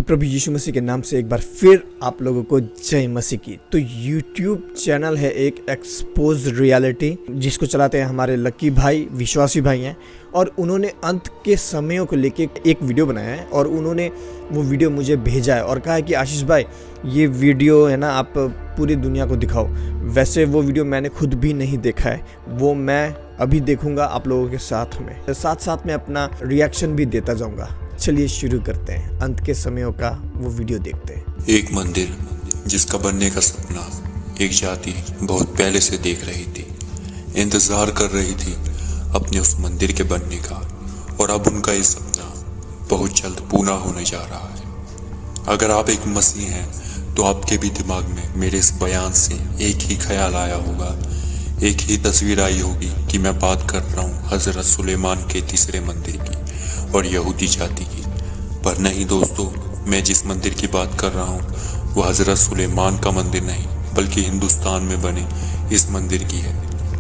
प्रभु यीशु मसीह के नाम से एक बार फिर आप लोगों को जय मसीह की। तो YouTube चैनल है एक एक्सपोज रियलिटी, जिसको चलाते हैं हमारे लकी भाई, विश्वासी भाई हैं, और उन्होंने अंत के समयों को लेके एक वीडियो बनाया है और उन्होंने वो वीडियो मुझे भेजा है और कहा है कि आशीष भाई ये वीडियो है ना, आप पूरी दुनिया को दिखाओ। वैसे वो वीडियो मैंने खुद भी नहीं देखा है, वो मैं अभी देखूंगा आप लोगों के साथ में, साथ साथ में अपना रिएक्शन भी देता जाऊंगा। चलिए शुरू करते हैं, अंत के समयों का वो वीडियो देखते हैं। एक मंदिर जिसका बनने का सपना एक जाति बहुत पहले से देख रही थी, इंतजार कर रही थी अपने उस मंदिर के बनने का, और अब उनका ये सपना बहुत जल्द पूरा होने जा रहा है। अगर आप एक मसीह हैं तो आपके भी दिमाग में मेरे इस बयान से एक ही ख्याल आया होगा, एक ही तस्वीर आई होगी कि मैं बात कर रहा हूँ हजरत सुलेमान के तीसरे मंदिर की और यहूदी जाति की। पर नहीं दोस्तों, मैं जिस मंदिर की बात कर रहा हूँ वो हजरत सुलेमान का मंदिर नहीं, बल्कि हिंदुस्तान में बने इस मंदिर की है,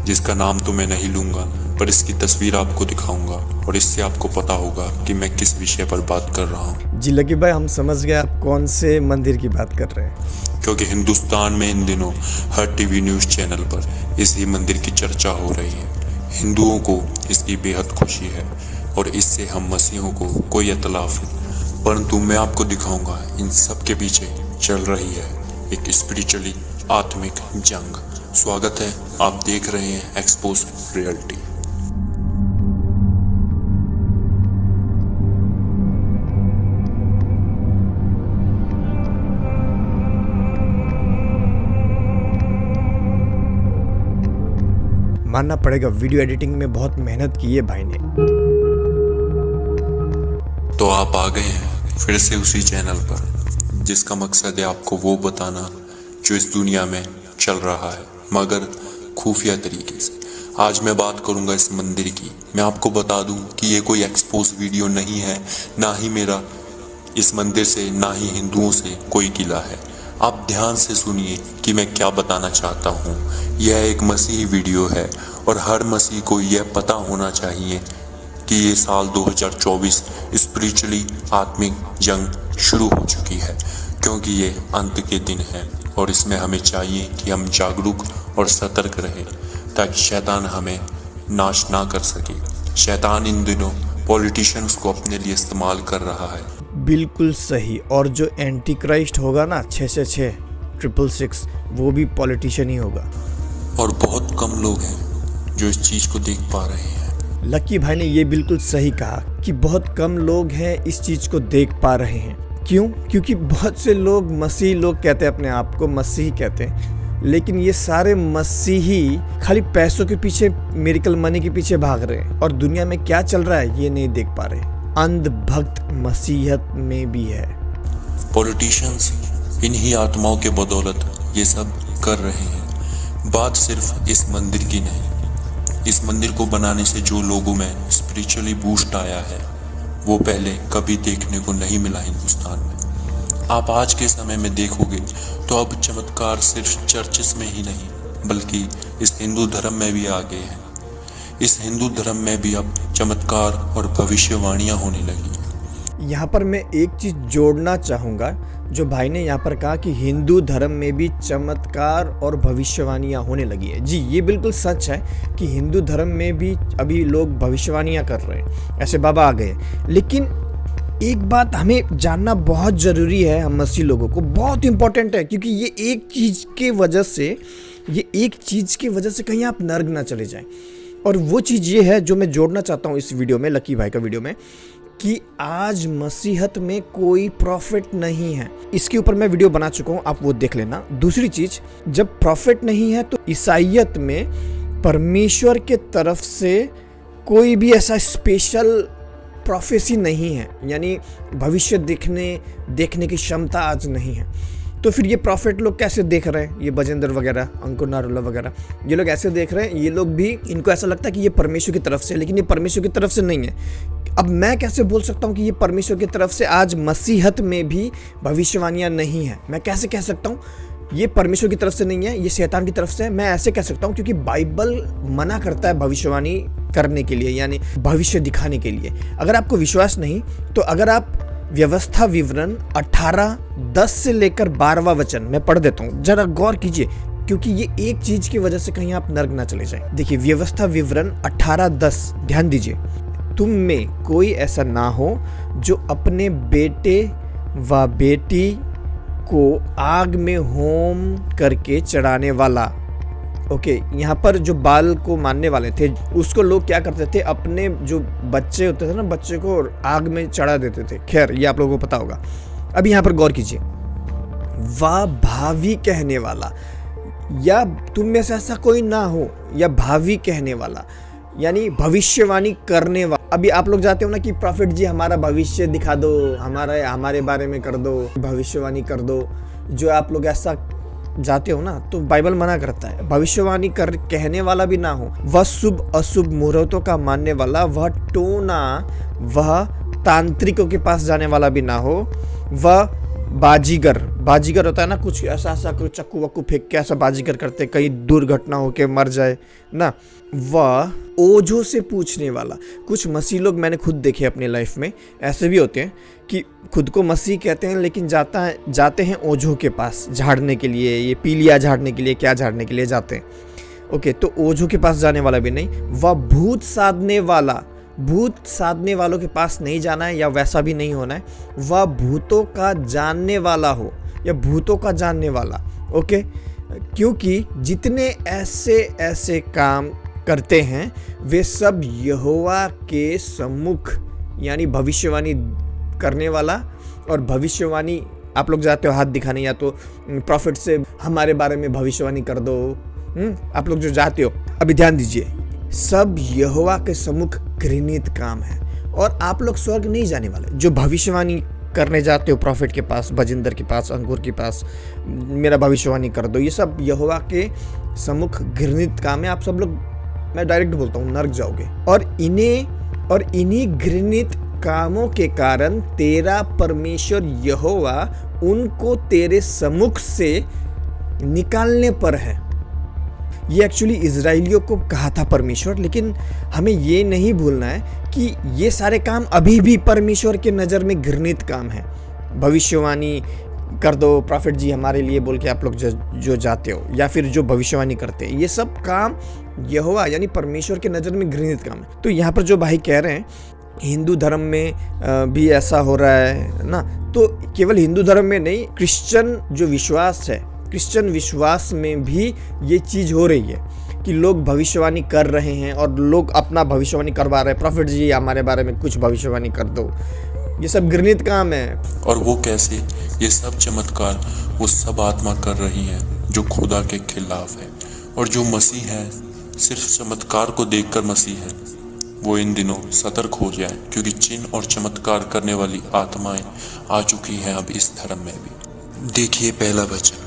जिसका नाम तो मैं नहीं लूँगा, पर इसकी तस्वीर आपको दिखाऊंगा और इससे आपको पता होगा कि मैं किस विषय पर बात कर रहा हूँ। जी लकी भाई, हम समझ गए आप कौन से मंदिर की बात कर रहे हैं, क्योंकि हिंदुस्तान में इन दिनों हर टीवी न्यूज़ चैनल पर इसी मंदिर की चर्चा हो रही है। हिंदुओं को इसकी बेहद खुशी है और इससे हम मसीहों को कोई इतलाफ नहीं, परंतु मैं आपको दिखाऊंगा इन सब के पीछे चल रही है एक स्पिरिचुअली आत्मिक जंग। स्वागत है, आप देख रहे हैं एक्सपोज रियलिटी। मानना पड़ेगा वीडियो एडिटिंग में बहुत मेहनत की है भाई ने। तो आप आ गए हैं फिर से उसी चैनल पर जिसका मकसद है आपको वो बताना जो इस दुनिया में चल रहा है, मगर खुफिया तरीके से। आज मैं बात करूंगा इस मंदिर की। मैं आपको बता दूं कि ये कोई एक्सपोज वीडियो नहीं है, ना ही मेरा इस मंदिर से, ना ही हिंदुओं से कोई गिला है। आप ध्यान से सुनिए कि मैं क्या बताना चाहता हूँ। यह एक मसीही वीडियो है और हर मसीह को यह पता होना चाहिए कि ये साल 2024 स्पिरिचुअली आत्मिक जंग शुरू हो चुकी है, क्योंकि ये अंत के दिन है और इसमें हमें चाहिए कि हम जागरूक और सतर्क रहें ताकि शैतान हमें नाश ना कर सके। शैतान इन दिनों पॉलिटिशियंस को अपने लिए इस्तेमाल कर रहा है। बिल्कुल सही। और जो एंटी क्राइस्ट होगा ना 666 666, वो भी पॉलिटिशियन ही होगा। और बहुत कम लोग हैं जो इस चीज को देख पा रहे हैं। लकी भाई ने ये बिल्कुल सही कहा कि बहुत कम लोग हैं इस चीज को देख पा रहे हैं। क्यों? क्योंकि बहुत से लोग मसीही लोग कहते हैं, अपने आप को मसीही कहते हैं, लेकिन ये सारे मसीही खाली पैसों के पीछे, मिरेकल मनी के पीछे भाग रहे हैं और दुनिया में क्या चल रहा है ये नहीं देख पा रहे। अंधभक्त मसीहत में भी है। पॉलिटिशियंस इन्हीं आत्माओं के बदौलत ये सब कर रहे हैं। बात सिर्फ इस मंदिर की नहीं, इस मंदिर को बनाने से जो लोगों में स्पिरिचुअली बूस्ट आया है वो पहले कभी देखने को नहीं मिला हिंदुस्तान में। आप आज के समय में देखोगे तो अब चमत्कार सिर्फ चर्चेस में ही नहीं, बल्कि इस हिंदू धर्म में भी आ गए हैं। इस हिंदू धर्म में भी अब चमत्कार और भविष्यवाणियां होने लगी। यहाँ पर मैं एक चीज जोड़ना चाहूँगा, जो भाई ने यहाँ पर कहा कि हिंदू धर्म में भी चमत्कार और भविष्यवाणियाँ होने लगी है। जी ये बिल्कुल सच है कि हिंदू धर्म में भी अभी लोग भविष्यवाणियाँ कर रहे हैं, ऐसे बाबा आ गए। लेकिन एक बात हमें जानना बहुत ज़रूरी है, हम मसीह लोगों को बहुत इंपॉर्टेंट है, क्योंकि ये एक चीज़ के वजह से कहीं आप नर्क ना चले जाएं। और वो चीज़ ये है जो मैं जोड़ना चाहता हूँ इस वीडियो में, लकी भाई का वीडियो में, कि आज मसीहत में कोई प्रॉफिट नहीं है। इसके ऊपर मैं वीडियो बना चुका हूँ, आप वो देख लेना। दूसरी चीज, जब प्रॉफिट नहीं है तो ईसाईयत में परमेश्वर के तरफ से कोई भी ऐसा स्पेशल प्रोफेसी नहीं है, यानी भविष्य देखने की क्षमता आज नहीं है। तो फिर ये प्रॉफिट लोग कैसे देख रहे हैं? ये बजेंद्र वगैरह, अंकुर नारुला वगैरह, ये लोग ऐसे देख रहे हैं। ये लोग भी, इनको ऐसा लगता है कि ये परमेश्वर की तरफ से, लेकिन ये परमेश्वर की तरफ से नहीं है। अब मैं कैसे बोल सकता हूँ कि ये परमेश्वर की तरफ से? आज मसीहत में भी भविष्यवाणियाँ नहीं है। मैं कैसे कह सकता हूँ ये परमेश्वर की तरफ से नहीं है, ये शैतान की तरफ से है? मैं ऐसे कह सकता हूँ क्योंकि बाइबल मना करता है भविष्यवाणी करने के लिए, यानी भविष्य दिखाने के लिए। अगर आपको विश्वास नहीं, तो अगर आप व्यवस्था विवरण 18:10 से लेकर 12वां वचन मैं पढ़ देता हूँ, जरा गौर कीजिए, क्योंकि ये एक चीज की वजह से कहीं आप नर्क ना चले जाएं। देखिए व्यवस्था विवरण 18:10, ध्यान दीजिए, तुम में कोई ऐसा ना हो जो अपने बेटे व बेटी को आग में होम करके चढ़ाने वाला। ओके, यहाँ पर जो बाल को मानने वाले थे उसको लोग क्या करते थे, अपने जो बच्चे होते थे ना, बच्चे को आग में चढ़ा देते थे। खैर ये आप लोगों को पता होगा। अब यहाँ पर गौर कीजिए, वह भावी कहने वाला, या तुम में से ऐसा कोई ना हो, या भावी कहने वाला यानी भविष्यवाणी करने वाला। अभी आप लोग जाते हो ना कि प्रॉफिट जी हमारा भविष्य दिखा दो, हमारे बारे में कर दो, भविष्यवाणी कर दो। जो आप लोग ऐसा जाते हो ना, तो बाइबल मना करता है भविष्यवाणी कर कहने वाला भी ना हो, वह शुभ अशुभ मुहूर्तों का मानने वाला, वह टोना, वह तांत्रिकों के पास जाने वाला भी ना हो, वह बाजीगर होता है ना, कुछ ऐसा कुछ चक्कू वक्कू फेंक के ऐसा बाजीगर करते, कहीं दुर्घटना होके मर जाए ना। वह ओझों से पूछने वाला, कुछ मसीह लोग मैंने खुद देखे अपने लाइफ में, ऐसे भी होते हैं कि खुद को मसीह कहते हैं लेकिन जाते हैं ओझों के पास झाड़ने के लिए, ये पीलिया झाड़ने के लिए, क्या झाड़ने के लिए जाते हैं। ओके, तो ओझों के पास जाने वाला भी नहीं। वह भूत साधने वालों के पास नहीं जाना है, या वैसा भी नहीं होना है। वह भूतों का जानने वाला हो, या भूतों का जानने वाला। ओके, क्योंकि जितने ऐसे काम करते हैं वे सब यहोवा के सम्मुख, यानी भविष्यवाणी करने वाला। और भविष्यवाणी आप लोग जाते हो हाथ दिखाने, या तो प्रॉफिट से हमारे बारे में भविष्यवाणी कर दो। आप लोग जो जाते हो, अभी ध्यान दीजिए, सब यहोवा के सम्मुख घृणित काम है। और आप लोग स्वर्ग नहीं जाने वाले। जो भविष्यवाणी करने जाते हो प्रॉफिट के पास, बजिंदर के पास, अंकुर के पास, मेरा भविष्यवाणी कर दो, ये सब यहोवा के सम्मुख घृणित काम है। आप सब लोग, मैं डायरेक्ट बोलता हूँ, नर्क जाओगे। और इन्हीं घृणित कामों के कारण तेरा परमेश्वर यहोवा उनको तेरे सम्मुख से निकालने पर है। ये एक्चुअली इजराइलियों को कहा था परमेश्वर, लेकिन हमें ये नहीं भूलना है कि ये सारे काम अभी भी परमेश्वर के नज़र में घृणित काम है। भविष्यवाणी कर दो प्रॉफिट जी हमारे लिए बोल के आप लोग जो जाते हो, या फिर जो भविष्यवाणी करते हैं, ये सब काम यहोवा यानी परमेश्वर के नज़र में घृणित काम है। तो यहाँ पर जो भाई कह रहे हैं हिंदू धर्म में भी ऐसा हो रहा है ना, तो केवल हिंदू धर्म में नहीं, क्रिश्चियन जो विश्वास है, क्रिश्चियन विश्वास में भी ये चीज़ हो रही है कि लोग भविष्यवाणी कर रहे हैं और लोग अपना भविष्यवाणी करवा रहे हैं। प्रॉफिट जी हमारे बारे में कुछ भविष्यवाणी कर दो, ये सब घृणित काम है। और वो कैसे? ये सब चमत्कार वो सब आत्मा कर रही हैं जो खुदा के खिलाफ है। और जो मसीह है सिर्फ चमत्कार को देखकर मसीह है, वो इन दिनों सतर्क हो जाए, क्योंकि चिन्ह और चमत्कार करने वाली आत्माएं आ चुकी हैं अब इस धर्म में भी। देखिए पहला वचन,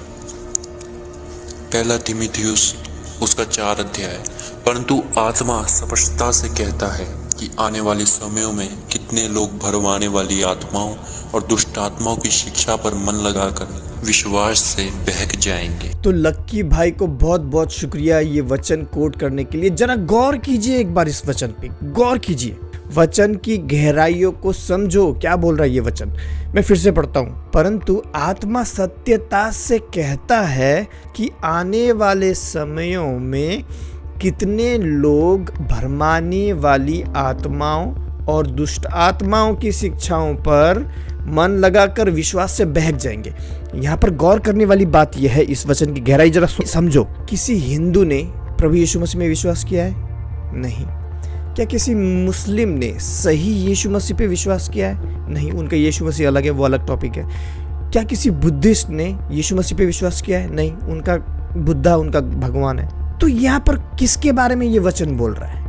पहला तीमुथियुस उसका 4 अध्याय। परंतु आत्मा स्पष्टता से कहता है कि आने वाले समयों में कितने लोग भरमाने वाली आत्माओं और दुष्ट आत्माओं की शिक्षा पर मन लगाकर विश्वास से बहक जाएंगे। तो लक्की भाई को बहुत बहुत शुक्रिया ये वचन कोट करने के लिए। जरा गौर कीजिए एक बार इस वचन पे, गौर कीजिए, वचन की गहराइयों को समझो। क्या बोल रहा है ये वचन? मैं फिर से पढ़ता हूँ। परंतु आत्मा सत्यता से कहता है कि आने वाले समयों में कितने लोग भरमाने वाली आत्माओं और दुष्ट आत्माओं की शिक्षाओं पर मन लगाकर विश्वास से बहक जाएंगे। यहाँ पर गौर करने वाली बात यह है, इस वचन की गहराई जरा समझो। किसी हिंदू ने प्रभु यीशु मसीह में विश्वास किया है? नहीं। क्या किसी मुस्लिम ने सही यीशु मसीह पे विश्वास किया है? नहीं। उनका यीशु मसीह अलग है, वो अलग टॉपिक है। क्या किसी बुद्धिस्ट ने यीशु मसीह पे विश्वास किया है? नहीं। उनका बुद्धा उनका भगवान है। तो यहाँ पर किसके बारे में ये वचन बोल रहा है?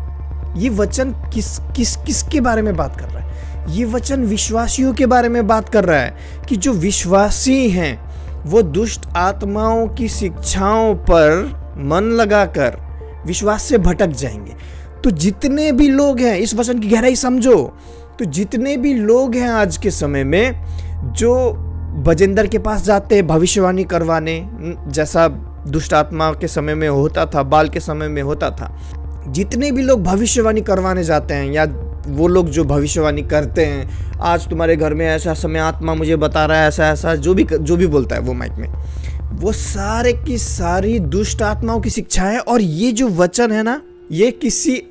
ये वचन किसके बारे में बात कर रहा है? ये वचन विश्वासियों के बारे में बात कर रहा है कि जो विश्वासी हैं वो दुष्ट आत्माओं की शिक्षाओं पर मन लगाकर विश्वास से भटक जाएंगे। तो जितने भी लोग हैं, इस वचन की गहराई समझो, तो जितने भी लोग हैं आज के समय में जो बजिंदर के पास जाते हैं भविष्यवाणी करवाने, जैसा दुष्ट आत्मा के समय में होता था, बाल के समय में होता था, जितने भी लोग भविष्यवाणी करवाने जाते हैं या वो लोग जो भविष्यवाणी करते हैं, आज तुम्हारे घर में ऐसा समय आत्मा मुझे बता रहा है, ऐसा ऐसा जो भी बोलता है वो माइक में, वो सारे की सारी दुष्ट आत्माओं की शिक्षा है। और ये जो वचन है ना, ये किसी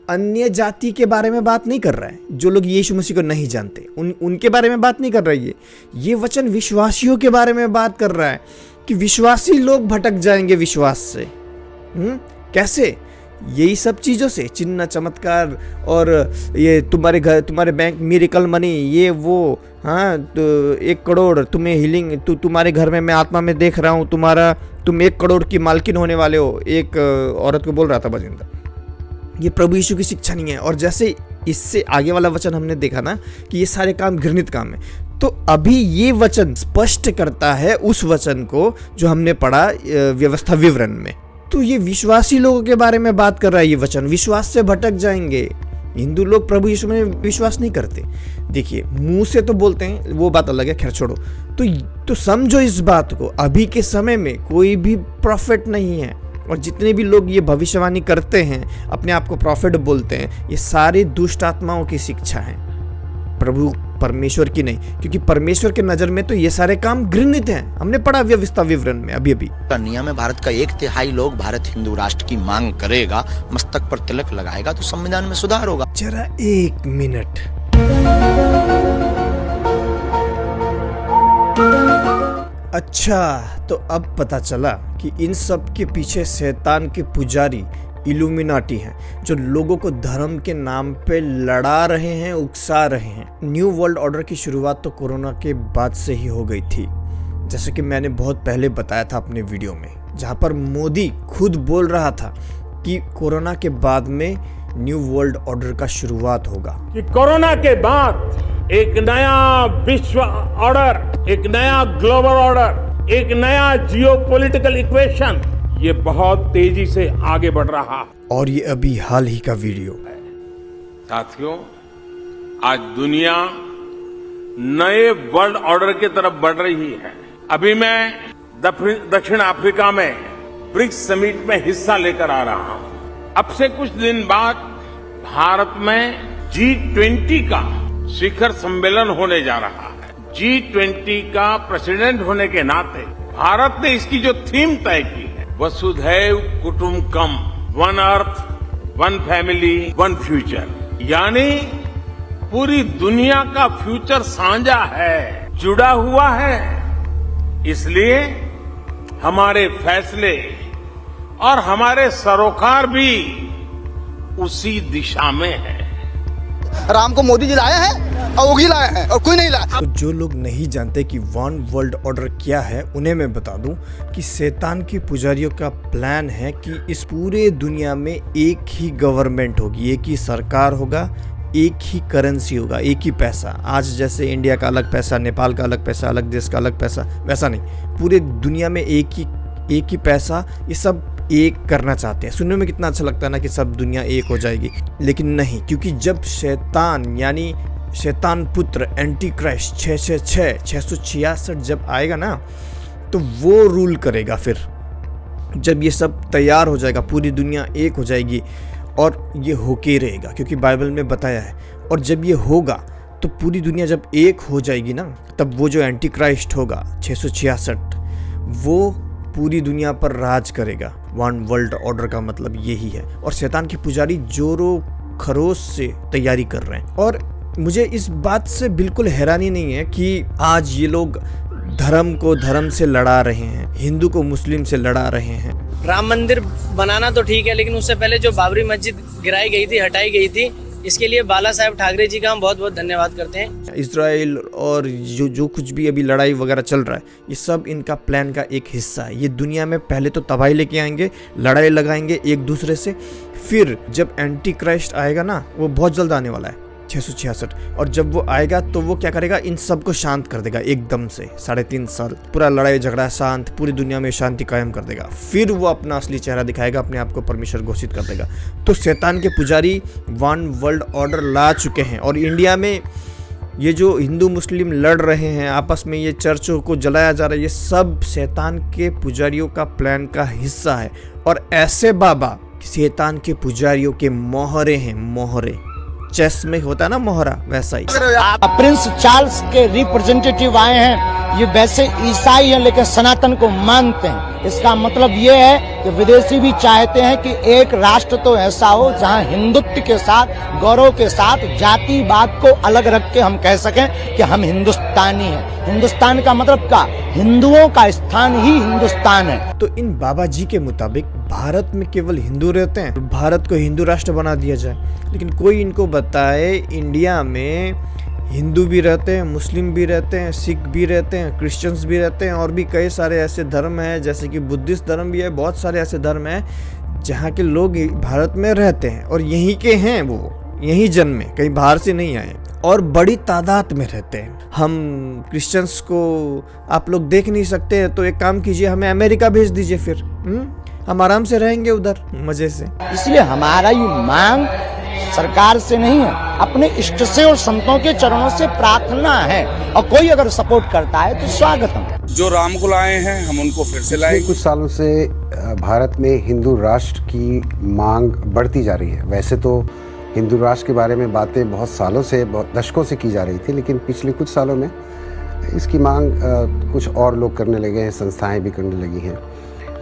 अन्य जाति के बारे में बात नहीं कर रहा है, जो लोग यीशु मसीह को नहीं जानते उनके बारे में बात नहीं कर रहा है। ये वचन विश्वासियों के बारे में बात कर रहा है कि विश्वासी लोग भटक जाएंगे विश्वास से। कैसे? यही सब चीज़ों से, चिन्ह चमत्कार और ये तुम्हारे घर, तुम्हारे बैंक, मिरेकल मनी, ये वो, हाँ, तो 1 करोड़ तुम्हें हीलिंग, तुम्हारे घर में मैं आत्मा में देख रहा हूँ, तुम 1 करोड़ की मालकिन होने वाले हो, एक औरत को बोल रहा था बजिंदर। ये प्रभु यीशु की शिक्षा नहीं है। और जैसे इससे आगे वाला वचन हमने देखा ना कि ये सारे काम घृणित काम है, तो अभी ये वचन स्पष्ट करता है उस वचन को जो हमने पढ़ा व्यवस्था विवरण में। तो ये विश्वासी लोगों के बारे में बात कर रहा है ये वचन, विश्वास से भटक जाएंगे। हिंदू लोग प्रभु यीशु में विश्वास नहीं करते। देखिए, मुंह से तो बोलते हैं, वो बात अलग है, खैर छोड़ो। तो समझो इस बात को, अभी के समय में कोई भी प्रॉफिट नहीं है, और जितने भी लोग ये भविष्यवाणी करते हैं, अपने आप को प्रॉफिट बोलते हैं, ये सारी दुष्ट आत्माओं की शिक्षा है, प्रभु परमेश्वर की नहीं। क्योंकि परमेश्वर के नजर में तो ये सारे काम घृणित हैं। हमने पढ़ा व्यवस्था विवरण में अभी नियम है, भारत का 1/3 लोग भारत हिंदू राष्ट्र की मांग करेगा, मस्तक पर तिलक लगाएगा तो संविधान में सुधार होगा। जरा 1 मिनट, अच्छा, तो अब पता चला कि इन सब के पीछे शैतान के पुजारी इल्यूमिनाटी हैं, जो लोगों को धर्म के नाम पे लड़ा रहे हैं, उकसा रहे हैं। न्यू वर्ल्ड ऑर्डर की शुरुआत तो कोरोना के बाद से ही हो गई थी, जैसे कि मैंने बहुत पहले बताया था अपने वीडियो में, जहां पर मोदी खुद बोल रहा था कि कोरोना के बाद में न्यू वर्ल्ड ऑर्डर का शुरुआत होगा। कि कोरोना के बाद एक नया विश्व ऑर्डर, एक नया ग्लोबल ऑर्डर, एक नया जियोपॉलिटिकल इक्वेशन, ये बहुत तेजी से आगे बढ़ रहा है। और ये अभी हाल ही का वीडियो है। साथियों, आज दुनिया नए वर्ल्ड ऑर्डर की तरफ बढ़ रही है। अभी मैं दक्षिण अफ्रीका में ब्रिक्स समिट में हिस्सा लेकर आ रहा हूं। अब से कुछ दिन बाद भारत में G20 का शिखर सम्मेलन होने जा रहा है। G20 का प्रेसिडेंट होने के नाते भारत ने इसकी जो थीम तय की है, Vasudhaiva Kutumbakam, one earth, one family, one future, यानी पूरी दुनिया का फ्यूचर साझा है, जुड़ा हुआ है। इसलिए हमारे फैसले और हमारे सरोकार भी उसी दिशा में है। राम को मोदी जी लाए हैं और योगी लाए हैं और कोई नहीं लाया। तो जो लोग नहीं जानते कि वन वर्ल्ड ऑर्डर क्या है, उन्हें मैं बता दूं कि शैतान के पुजारियों का प्लान है कि इस पूरे दुनिया में एक ही गवर्नमेंट होगी, एक ही सरकार होगा, एक ही करेंसी होगा, एक ही पैसा। आज जैसे इंडिया का अलग पैसा, नेपाल का अलग पैसा, अलग देश का अलग पैसा, वैसा नहीं, पूरे दुनिया में एक ही पैसा। ये सब एक करना चाहते हैं। सुनने में कितना अच्छा लगता है ना कि सब दुनिया एक हो जाएगी, लेकिन नहीं, क्योंकि जब शैतान यानी शैतान पुत्र एंटी क्राइस्ट 666 जब आएगा ना, तो वो रूल करेगा। फिर जब ये सब तैयार हो जाएगा, पूरी दुनिया एक हो जाएगी, और ये होके रहेगा, क्योंकि बाइबल में बताया है। और जब ये होगा तो पूरी दुनिया जब एक हो जाएगी ना, तब वो जो एंटी क्राइस्ट होगा 666, वो पूरी दुनिया पर राज करेगा। वन वर्ल्ड ऑर्डर का मतलब यही है। और शैतान के पुजारी जोरों खरोश से तैयारी कर रहे हैं। और मुझे इस बात से बिल्कुल हैरानी नहीं है कि आज ये लोग धर्म को धर्म से लड़ा रहे हैं, हिंदू को मुस्लिम से लड़ा रहे हैं। राम मंदिर बनाना तो ठीक है, लेकिन उससे पहले जो बाबरी मस्जिद गिराई गई थी, हटाई गई थी, इसके लिए बाला साहेब ठाकरे जी का हम बहुत बहुत धन्यवाद करते हैं। इजराइल और जो कुछ भी अभी लड़ाई वगैरह चल रहा है, ये सब इनका प्लान का एक हिस्सा है। ये दुनिया में पहले तो तबाही लेके आएंगे, लड़ाई लगाएंगे एक दूसरे से, फिर जब एंटी क्राइस्ट आएगा ना, वो बहुत जल्द आने वाला है 666, और जब वो आएगा तो वो क्या करेगा, इन सबको शांत कर देगा एकदम से। 3.5 साल पूरा लड़ाई झगड़ा शांत, पूरी दुनिया में शांति कायम कर देगा। फिर वो अपना असली चेहरा दिखाएगा, अपने आप को परमेश्वर घोषित कर देगा। तो शैतान के पुजारी वन वर्ल्ड ऑर्डर ला चुके हैं। और इंडिया में ये जो हिंदू मुस्लिम लड़ रहे हैं आपस में, ये चर्चों को जलाया जा रहा है, ये सब शैतान के पुजारियों का प्लान का हिस्सा है। और ऐसे बाबा शैतान के पुजारियों के मोहरे हैं, मोहरे। चेस में होता है ना मोहरा, वैसा ही। प्रिंस चार्ल्स के रिप्रेजेंटेटिव आए हैं, ये वैसे ईसाई हैं लेकिन सनातन को मानते हैं। इसका मतलब ये है कि विदेशी भी चाहते हैं कि एक राष्ट्र तो ऐसा हो जहां हिंदुत्व के साथ, गौरव के साथ, जातिवाद को अलग रख के हम कह सकें कि हम हिंदुस्तानी हैं। हिंदुस्तान का मतलब क्या? हिंदुओं का स्थान ही हिंदुस्तान है। तो इन बाबा जी के मुताबिक भारत में केवल हिंदू रहते हैं, भारत को हिंदू राष्ट्र बना दिया जाए। लेकिन कोई इनको बताए इंडिया में हिंदू भी रहते हैं, मुस्लिम भी रहते हैं, सिख भी रहते हैं, क्रिश्चियंस भी रहते हैं, और भी कई सारे ऐसे धर्म हैं, जैसे कि बुद्धिस्ट धर्म भी है। बहुत सारे ऐसे धर्म हैं जहाँ के लोग भारत में रहते हैं और यहीं के हैं, वो यहीं जन्मे, कहीं बाहर से नहीं आए, और बड़ी तादाद में रहते हैं। हम क्रिश्चियंस को आप लोग देख नहीं सकते, तो एक काम कीजिए, हमें अमेरिका भेज दीजिए, फिर हम आराम से रहेंगे उधर मजे से। इसलिए हमारा ये मांग सरकार से नहीं है, अपने इष्ट से और संतों के चरणों से प्रार्थना है, और कोई अगर सपोर्ट करता है तो स्वागतम। जो राम को लाए हैं हम उनको फिर से लाएंगे। कुछ सालों से भारत में हिंदू राष्ट्र की मांग बढ़ती जा रही है। वैसे तो हिंदू राष्ट्र के बारे में बातें बहुत सालों से, बहुत दशकों से की जा रही थी, लेकिन पिछले कुछ सालों में इसकी मांग कुछ और लोग करने लगे हैं, संस्थाएं भी करने लगी हैं।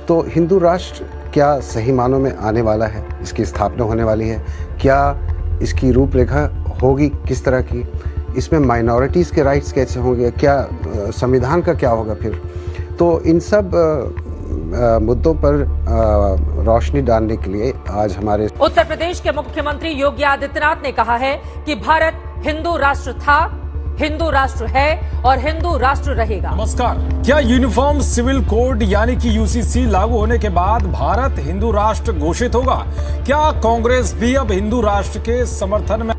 तो हिंदू राष्ट्र क्या सही मानों में आने वाला है? इसकी स्थापना होने वाली है? क्या इसकी रूपरेखा होगी किस तरह की? इसमें माइनॉरिटीज़ के राइट्स कैसे होंगे? क्या संविधान का क्या होगा फिर? तो इन सब मुद्दों पर रोशनी डालने के लिए आज हमारे उत्तर प्रदेश के मुख्यमंत्री योगी आदित्यनाथ ने कहा है कि भारत हिंदू राष्ट्र था, हिंदू राष्ट्र है और हिंदू राष्ट्र रहेगा। नमस्कार। क्या यूनिफॉर्म सिविल कोड यानी कि यूसीसी लागू होने के बाद भारत हिंदू राष्ट्र घोषित होगा? क्या कांग्रेस भी अब हिंदू राष्ट्र के समर्थन में?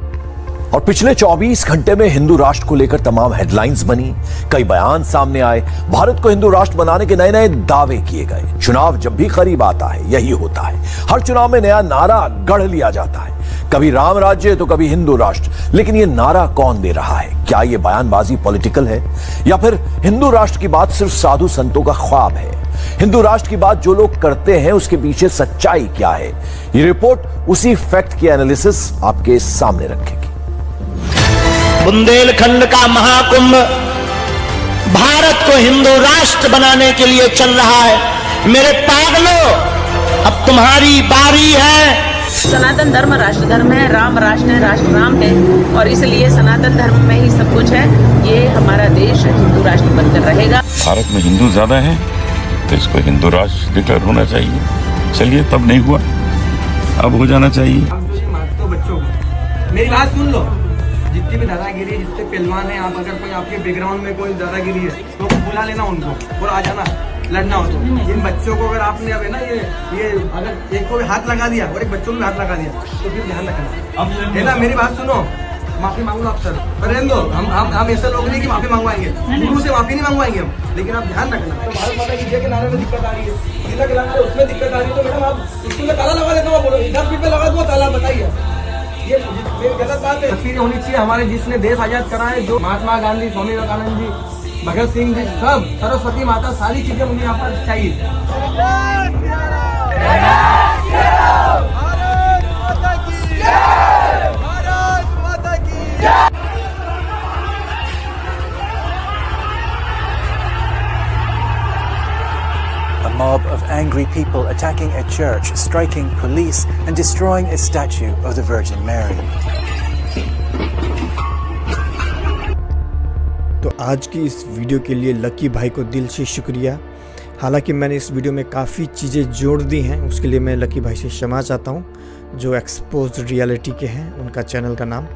और पिछले 24 घंटे में हिंदू राष्ट्र को लेकर तमाम हेडलाइंस बनी, कई बयान सामने आए, भारत को हिंदू राष्ट्र बनाने के नए नए दावे किए गए। चुनाव जब भी करीब आता है यही होता है, हर चुनाव में नया नारा गढ़ लिया जाता है, कभी राम राज्य तो कभी हिंदू राष्ट्र। लेकिन ये नारा कौन दे रहा है? क्या ये बयानबाजी पॉलिटिकल है या फिर हिंदू राष्ट्र की बात सिर्फ साधु संतों का ख्वाब है? हिंदू राष्ट्र की बात जो लोग करते हैं उसके पीछे सच्चाई क्या है? ये रिपोर्ट उसी फैक्ट की एनालिसिस आपके सामने रखेगी। बुंदेलखंड का महाकुंभ भारत को हिंदू राष्ट्र बनाने के लिए चल रहा है। मेरे पागलों, अब तुम्हारी बारी है। सनातन धर्म राष्ट्र धर्म है, राम राष्ट्र है, राष्ट्र राम है, और इसलिए सनातन धर्म में ही सब कुछ है। ये हमारा देश हिंदू राष्ट्र बनकर रहेगा। भारत में हिंदू ज्यादा है तो इसको हिंदू राष्ट्र डिक्लेयर होना चाहिए। चलिए, तब नहीं हुआ, अब हो जाना चाहिए। तो बच्चों को मेरी बात सुन लो, जितनी भी दादागिरी है, जितने पहलवान हैं, आप अगर कोई आपके बैकग्राउंड में कोई दादागिरी है तो बुला लेना उनको और आ जाना, लड़ना हो तो। इन बच्चों को अगर आपने अब है ना ये अगर एक को भी हाथ लगा दिया और एक बच्चों को भी हाथ लगा दिया तो फिर ध्यान रखना, है ना। मेरी बात सुनो, माफी मांगो आप सर, पर रहने दो, हम ऐसे लोग नहीं कि माफी मंगवाएंगे, गुरु से माफी नहीं मंगवाएंगे हम, लेकिन आप ध्यान रखना। तो भारत माता की जय के नारे में दिक्कत आ रही है, तिलक लगा रहे उसमें दिक्कत आ रही है, तो मैडम आप स्कूल में ताला लगा देते हो, बोलो 10 फीट पे लगा दो ताला, बताइए ये गलत बात है। तस्वीरें होनी चाहिए हमारे जिसने देश आजाद करा है, जो महात्मा गांधी, स्वामी विवेकानंद जी, भगत सिंह जी, सब, सरस्वती माता, सारी चीजें मुझे यहाँ पर चाहिए। A mob of angry people attacking a church, striking police and destroying a statue of the Virgin Mary. तो आज की इस वीडियो के लिए लकी भाई को दिल से शुक्रिया। हालांकि मैंने इस वीडियो में काफ़ी चीज़ें जोड़ दी हैं, उसके लिए मैं लकी भाई से क्षमा चाहता हूं, जो एक्सपोज रियलिटी के हैं, उनका चैनल का नाम।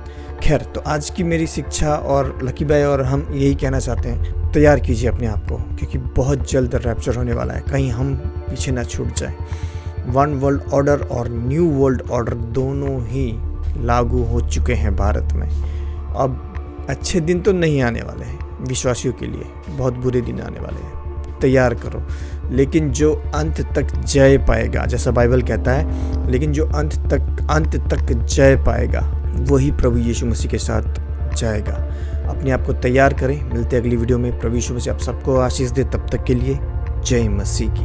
खैर, तो आज की मेरी शिक्षा और लकी भाई और हम यही कहना चाहते हैं, तैयार कीजिए अपने आप को, क्योंकि बहुत जल्द रैप्चर होने वाला है, कहीं हम पीछे ना छूट जाए। वन वर्ल्ड ऑर्डर और न्यू वर्ल्ड ऑर्डर दोनों ही लागू हो चुके हैं भारत में। अब अच्छे दिन तो नहीं आने वाले हैं विश्वासियों के लिए, बहुत बुरे दिन आने वाले हैं, तैयार करो। लेकिन जो अंत तक जय पाएगा, जैसा बाइबल कहता है, लेकिन जो अंत तक जय पाएगा वही प्रभु यीशु मसीह के साथ जाएगा। अपने आप को तैयार करें। मिलते हैं अगली वीडियो में। प्रभु यीशु मसीह आप सबको आशीष दे। तब तक के लिए जय मसीह की।